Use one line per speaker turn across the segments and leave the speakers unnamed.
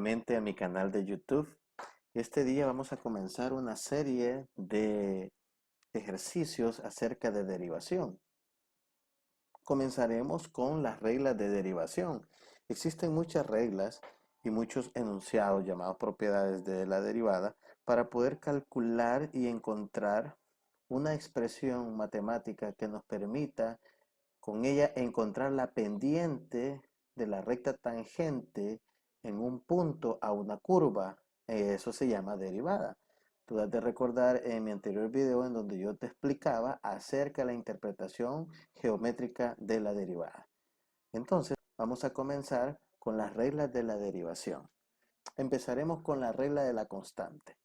nuevamente a mi canal de YouTube. Este día vamos a comenzar una serie de ejercicios acerca de derivación. Comenzaremos con las reglas de derivación. Existen muchas reglas y muchos enunciados llamados propiedades de la derivada para poder calcular y encontrar una expresión matemática que nos permita con ella encontrar la pendiente de la recta tangente en un punto a una curva. Eso se llama derivada. Tú has de recordar en mi anterior video en donde yo te explicaba acerca de la interpretación geométrica de la derivada. Entonces, vamos a comenzar con las reglas de la derivación. Empezaremos con la regla de la constante.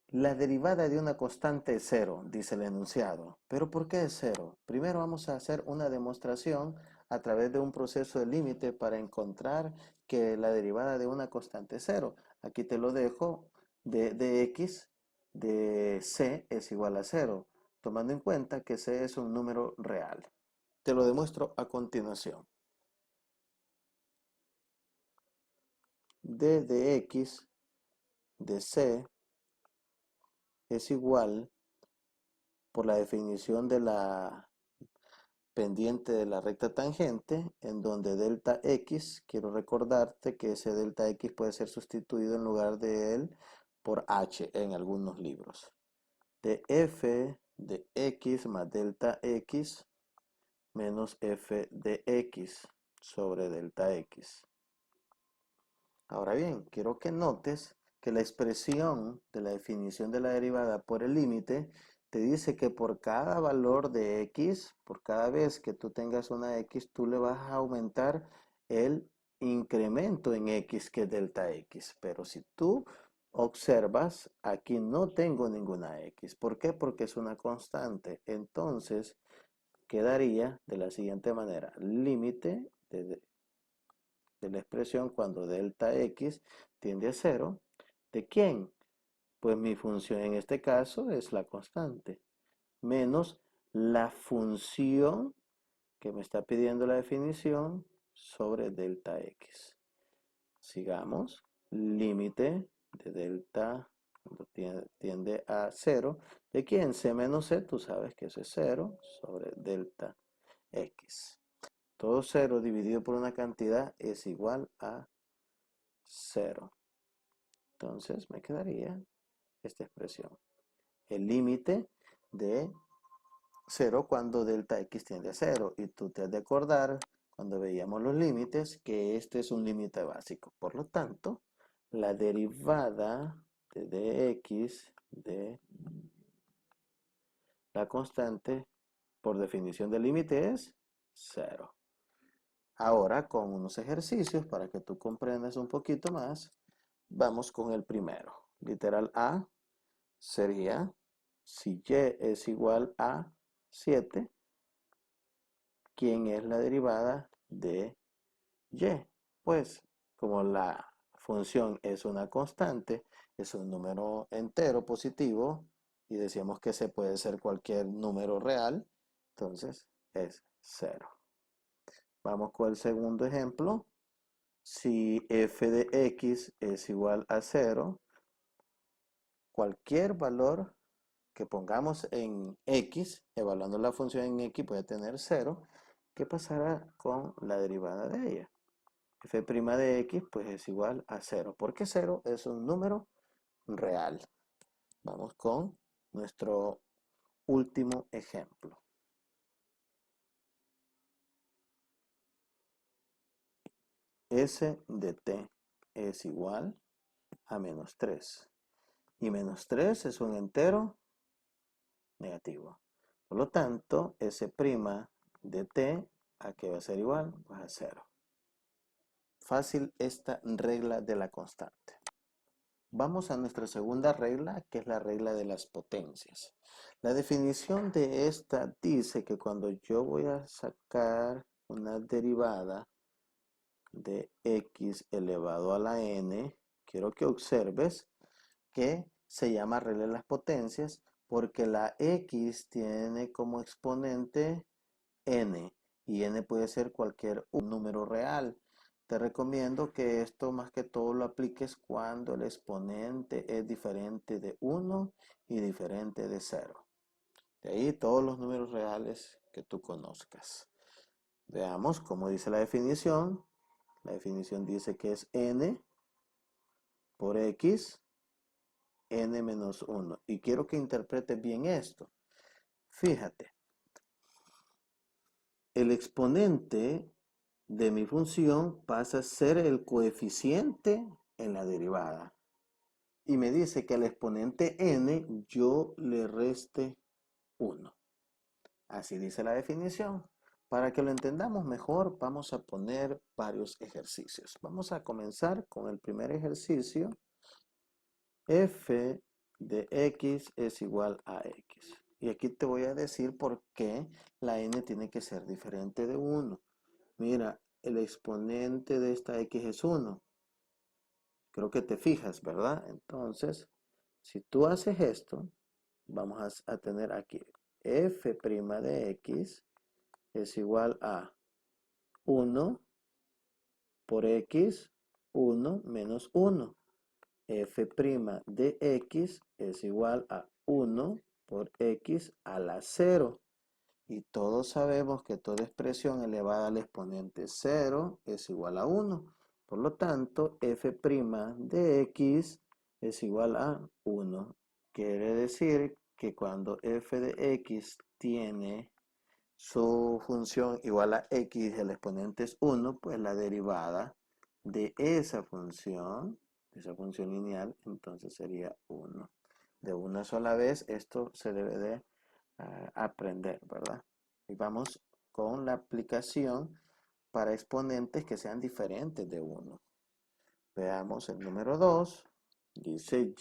La derivada de una constante es cero, dice el enunciado. ¿Pero por qué es cero? Primero vamos a hacer una demostración a través de un proceso de límite para encontrar que la derivada de una constante es cero. Aquí te lo dejo, de x de c es igual a cero, tomando en cuenta que c es un número real. Te lo demuestro a continuación. D de x de c es igual, por la definición de la pendiente de la recta tangente, en donde delta x, quiero recordarte que ese delta x puede ser sustituido en lugar de él por h en algunos libros. De f de x más delta x menos f de x sobre delta x. Ahora bien, quiero que notes que la expresión de la definición de la derivada por el límite te dice que por cada valor de x, por cada vez que tú tengas una x, tú le vas a aumentar el incremento en x, que es delta x. Pero si tú observas, aquí no tengo ninguna x. ¿Por qué? Porque es una constante. Entonces, quedaría de la siguiente manera: límite de la expresión cuando delta x tiende a cero. ¿De quién? Pues mi función en este caso es la constante, menos la función que me está pidiendo la definición sobre delta x. Sigamos. Límite de delta cuando tiende a cero. ¿De quién? C menos C, tú sabes que eso es cero sobre delta x. Todo cero dividido por una cantidad es igual a cero. Entonces me quedaría esta expresión. El límite de cero cuando delta x tiende a cero. Y tú te has de acordar cuando veíamos los límites que este es un límite básico. Por lo tanto, la derivada de dx de la constante por definición del límite es cero. Ahora, con unos ejercicios para que tú comprendas un poquito más, vamos con el primero. Literal A sería, si y es igual a 7, ¿quién es la derivada de y? Pues, como la función es una constante, es un número entero positivo, y decíamos que se puede ser cualquier número real, entonces es 0. Vamos con el segundo ejemplo. Si f de x es igual a 0, cualquier valor que pongamos en x, evaluando la función en x, puede tener 0. ¿Qué pasará con la derivada de ella? F' de x pues es igual a 0, porque 0 es un número real. Vamos con nuestro último ejemplo. S de t es igual a menos 3. Y menos 3 es un entero negativo. Por lo tanto, S' de t, ¿a qué va a ser igual? Pues a 0. Fácil esta regla de la constante. Vamos a nuestra segunda regla, que es la regla de las potencias. La definición de esta dice que cuando yo voy a sacar una derivada de x elevado a la n, quiero que observes que se llama regla de las potencias porque la x tiene como exponente n, y n puede ser cualquier número real. te recomiendo que esto más que todo lo apliques cuando el exponente es diferente de 1 y diferente de 0. De ahí todos los números reales que tú conozcas. Veamos cómo dice la definición. La definición dice que es n por x, n menos 1. Y quiero que interpretes bien esto. Fíjate, el exponente de mi función pasa a ser el coeficiente en la derivada. Y me dice que al exponente n yo le reste 1. Así dice la definición. Para que lo entendamos mejor, vamos a poner varios ejercicios. Vamos a comenzar con el primer ejercicio. F de x es igual a x. Y aquí te voy a decir por qué la n tiene que ser diferente de 1. Mira, el exponente de esta x es 1. Creo que te fijas, ¿verdad? Entonces, si tú haces esto, vamos a tener aquí f' de x es igual a 1 por x, 1 menos 1. F' de x es igual a 1 por x a la 0. Y todos sabemos que toda expresión elevada al exponente 0 es igual a 1. Por lo tanto, f' de x es igual a 1. Quiere decir que cuando f de x tiene su función igual a x, el exponente es 1, pues la derivada de esa función lineal, entonces sería 1. De una sola vez, esto se debe de aprender, ¿verdad? Y vamos con la aplicación para exponentes que sean diferentes de 1. Veamos el número 2. Dice y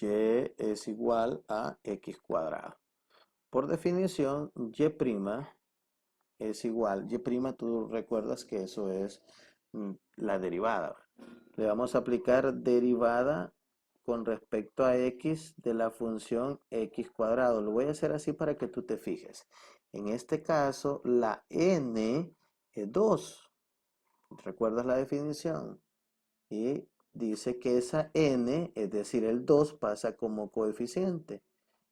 es igual a x cuadrado. Por definición, y' es igual. Y', tú recuerdas que eso es la derivada. Le vamos a aplicar derivada con respecto a x de la función x cuadrado. Lo voy a hacer así para que tú te fijes. En este caso, la n es 2. ¿Recuerdas la definición? Y dice que esa n, es decir, el 2, pasa como coeficiente.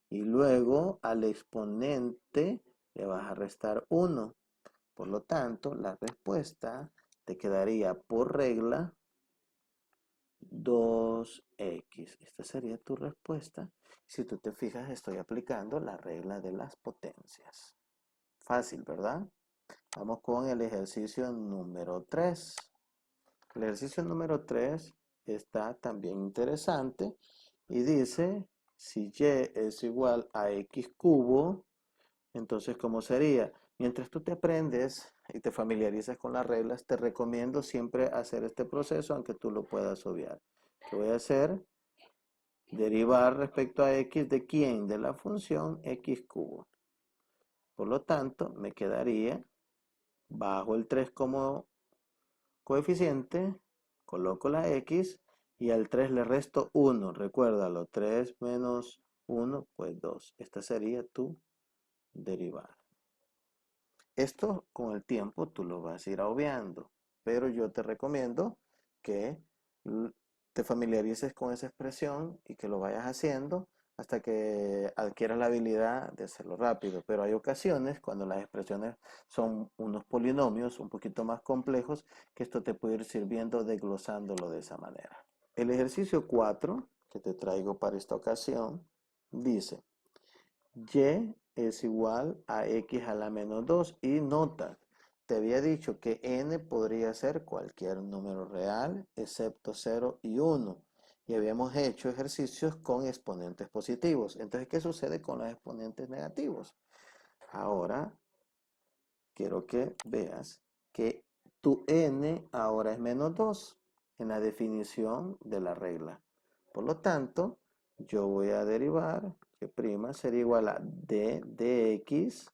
Y luego al exponente le vas a restar 1. Por lo tanto, la respuesta te quedaría por regla 2x. Esta sería tu respuesta. Si tú te fijas, estoy aplicando la regla de las potencias. Fácil, ¿verdad? Vamos con el ejercicio número 3. El ejercicio número 3 está también interesante y dice, si y es igual a x cubo, entonces, ¿cómo sería? Mientras tú te aprendes y te familiarizas con las reglas, te recomiendo siempre hacer este proceso, aunque tú lo puedas obviar. ¿Qué voy a hacer? Derivar respecto a x de quién? De la función x cubo. Por lo tanto, me quedaría bajo el 3 como coeficiente, coloco la x y al 3 le resto 1. Recuérdalo, 3 menos 1, pues 2. Esta sería tu derivada. Esto con el tiempo tú lo vas a ir obviando, pero yo te recomiendo que te familiarices con esa expresión y que lo vayas haciendo hasta que adquieras la habilidad de hacerlo rápido. Pero hay ocasiones cuando las expresiones son unos polinomios un poquito más complejos que esto te puede ir sirviendo desglosándolo de esa manera. El ejercicio 4 que te traigo para esta ocasión dice: y es igual a x a la menos 2. Y nota, te había dicho que n podría ser cualquier número real excepto 0 y 1. Y habíamos hecho ejercicios con exponentes positivos. Entonces, ¿qué sucede con los exponentes negativos? Ahora, quiero que veas que tu n ahora es menos 2 en la definición de la regla. Por lo tanto, yo voy a derivar que prima sería igual a d de x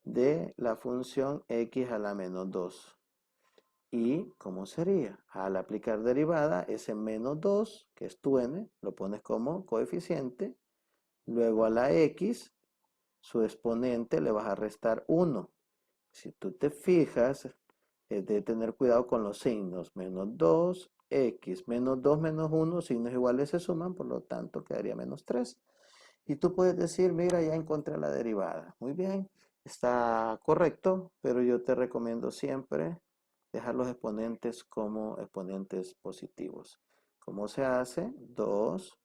de la función x a la menos 2. ¿Y cómo sería? Al aplicar derivada, ese menos 2, que es tu n, lo pones como coeficiente. Luego a la x, su exponente le vas a restar 1. Si tú te fijas, de tener cuidado con los signos. Menos 2x, menos 2 menos 1, signos iguales se suman, por lo tanto quedaría menos 3. Y tú puedes decir, mira, ya encontré la derivada. Muy bien, está correcto, pero yo te recomiendo siempre dejar los exponentes como exponentes positivos. ¿Cómo se hace? 2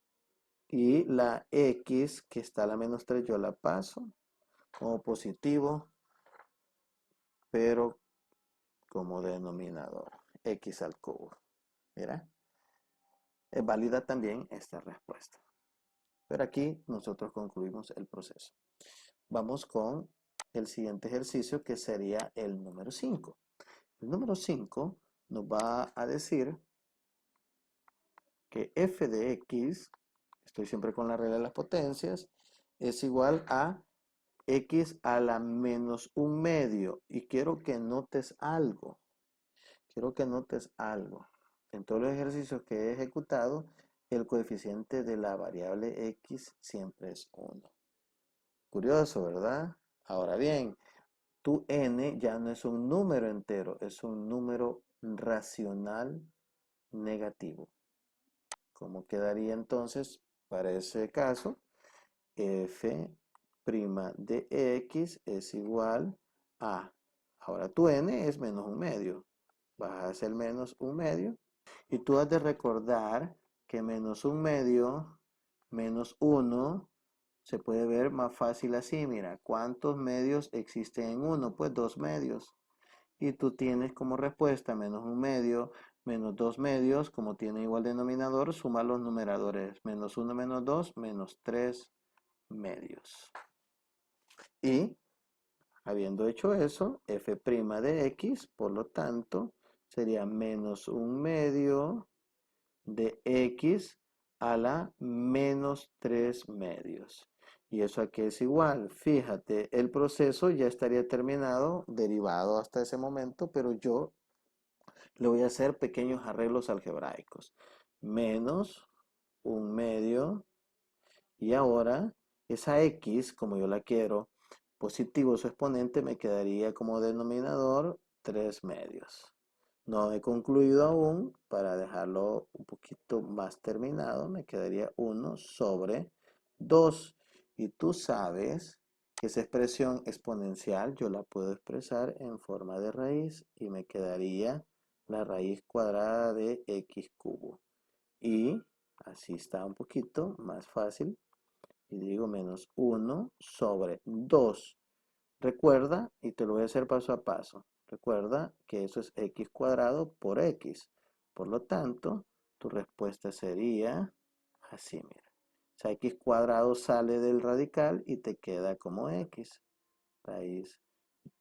y la x que está a la menos 3 yo la paso como positivo, pero como denominador, x al cubo. Mira, es válida también esta respuesta. Pero aquí nosotros concluimos el proceso. Vamos con el siguiente ejercicio que sería el número 5. El número 5 nos va a decir que f de x, estoy siempre con la regla de las potencias, es igual a x a la menos un medio. Y quiero que notes algo. Quiero que notes algo. En todos los ejercicios que he ejecutado, el coeficiente de la variable x siempre es 1. Curioso, ¿verdad? Ahora bien, tu n ya no es un número entero, es un número racional negativo. ¿Cómo quedaría entonces para ese caso? F' de x es igual a, ahora tu n es menos un medio, vas a hacer menos un medio, y tú has de recordar que menos un medio, menos 1, se puede ver más fácil así. Mira, ¿cuántos medios existen en 1? Pues 2 medios. Y tú tienes como respuesta menos un medio, menos 2 medios, como tiene igual denominador, suma los numeradores. Menos 1 menos 2, menos 3 medios. Y habiendo hecho eso, f' de x, por lo tanto, sería menos un medio de x a la menos 3 medios. ¿Y eso aquí es igual? Fíjate, el proceso ya estaría terminado, derivado hasta ese momento, pero yo le voy a hacer pequeños arreglos algebraicos. Menos un medio, y ahora esa x, como yo la quiero, positivo su exponente, me quedaría como denominador 3 medios. No he concluido aún, para dejarlo un poquito más terminado, me quedaría 1 sobre 2. Y tú sabes que esa expresión exponencial yo la puedo expresar en forma de raíz y me quedaría la raíz cuadrada de x cubo. Y así está un poquito más fácil. Y digo menos 1 sobre 2. Recuerda, y te lo voy a hacer paso a paso. Recuerda que eso es x cuadrado por x. Por lo tanto, tu respuesta sería así, mira. O sea, x cuadrado sale del radical y te queda como x. Raíz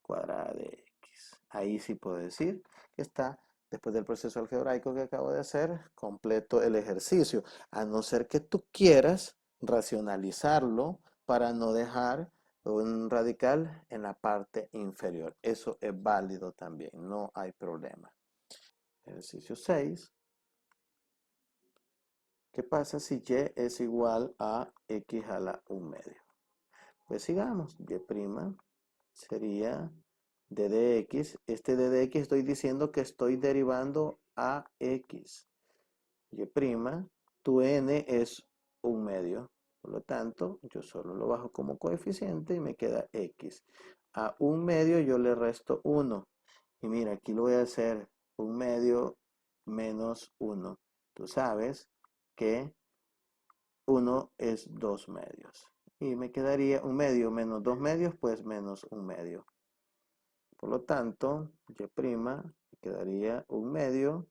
cuadrada de x. Ahí sí puedo decir que está, después del proceso algebraico que acabo de hacer, completo el ejercicio. A no ser que tú quieras racionalizarlo para no dejar un radical en la parte inferior. Eso es válido también, no hay problema. Ejercicio 6. ¿Qué pasa si y es igual a x a la 1 medio? Pues sigamos, y' sería d de x. Este d de x estoy diciendo que estoy derivando a x. Y', tu n es 1 medio. Por lo tanto, yo solo lo bajo como coeficiente y me queda x. A 1 medio yo le resto 1. Y mira, aquí lo voy a hacer 1 medio menos 1. Tú sabes que 1 es 2 medios. Y me quedaría 1 medio menos 2 medios, pues menos 1 medio. Por lo tanto, y' me quedaría 1 medio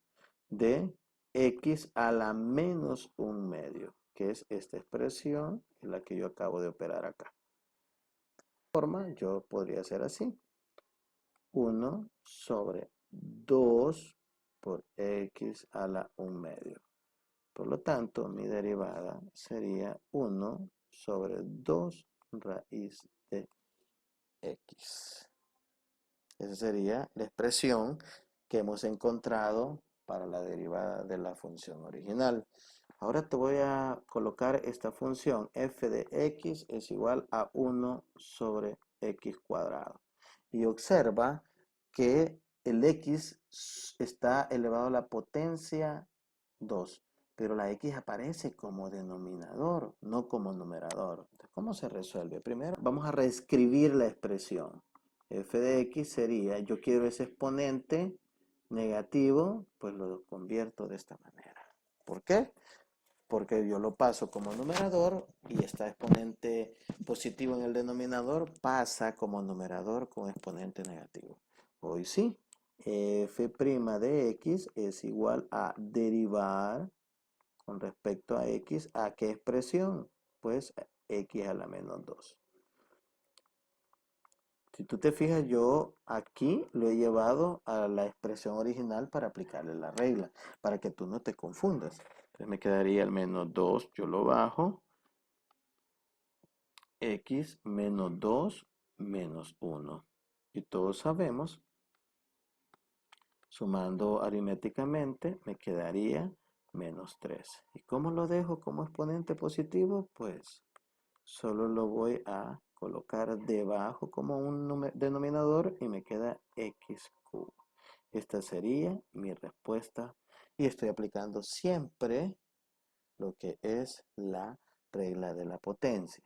de x a la menos 1 medio, que es esta expresión en la que yo acabo de operar acá. De forma, yo podría hacer así. 1 sobre 2 por x a la 1 medio. Por lo tanto, mi derivada sería 1 sobre 2 raíz de x. Esa sería la expresión que hemos encontrado para la derivada de la función original. Ahora te voy a colocar esta función f de x es igual a 1 sobre x cuadrado. Y observa que el x está elevado a la potencia 2, pero la x aparece como denominador, no como numerador. Entonces, ¿cómo se resuelve? Primero vamos a reescribir la expresión. F de x sería, yo quiero ese exponente negativo, pues lo convierto de esta manera. ¿Por qué? Porque yo lo paso como numerador y está exponente positivo en el denominador pasa como numerador con exponente negativo. Hoy sí, f' de x es igual a derivar con respecto a x, ¿a qué expresión? Pues x a la menos 2. Si tú te fijas, yo aquí lo he llevado a la expresión original para aplicarle la regla, para que tú no te confundas. Entonces me quedaría el menos 2, yo lo bajo, x menos 2 menos 1. Y todos sabemos, sumando aritméticamente, me quedaría menos 3. ¿Y cómo lo dejo como exponente positivo? Pues solo lo voy a colocar debajo como un denominador y me queda x cubo. Esta sería mi respuesta y estoy aplicando siempre lo que es la regla de la potencia.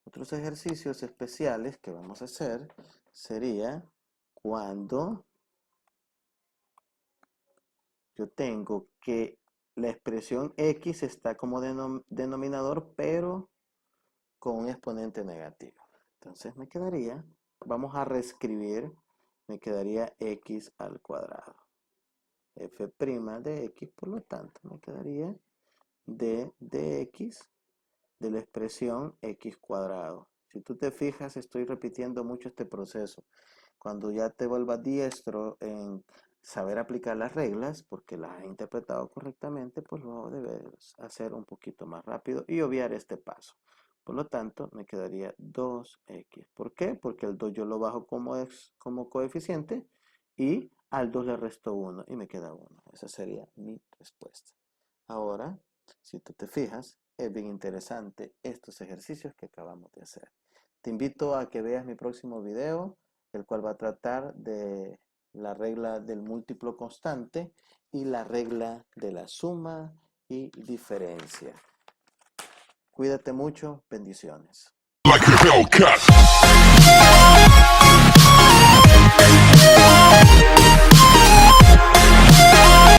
Otros ejercicios especiales que vamos a hacer sería cuando yo tengo que la expresión x está como denominador pero con un exponente negativo. Entonces me quedaría, vamos a reescribir, me quedaría x al cuadrado. F' de x, por lo tanto, me quedaría d de x de la expresión x cuadrado. Si tú te fijas, estoy repitiendo mucho este proceso. Cuando ya te vuelvas diestro en saber aplicar las reglas, porque las has interpretado correctamente, pues lo debes hacer un poquito más rápido y obviar este paso. Por lo tanto, me quedaría 2x. ¿Por qué? Porque el 2 yo lo bajo como coeficiente y al 2 le resto 1 y me queda 1. Esa sería mi respuesta. Ahora, si tú te fijas, es bien interesante estos ejercicios que acabamos de hacer. Te invito a que veas mi próximo video, el cual va a tratar de la regla del múltiplo constante y la regla de la suma y diferencia. Cuídate mucho, bendiciones. Like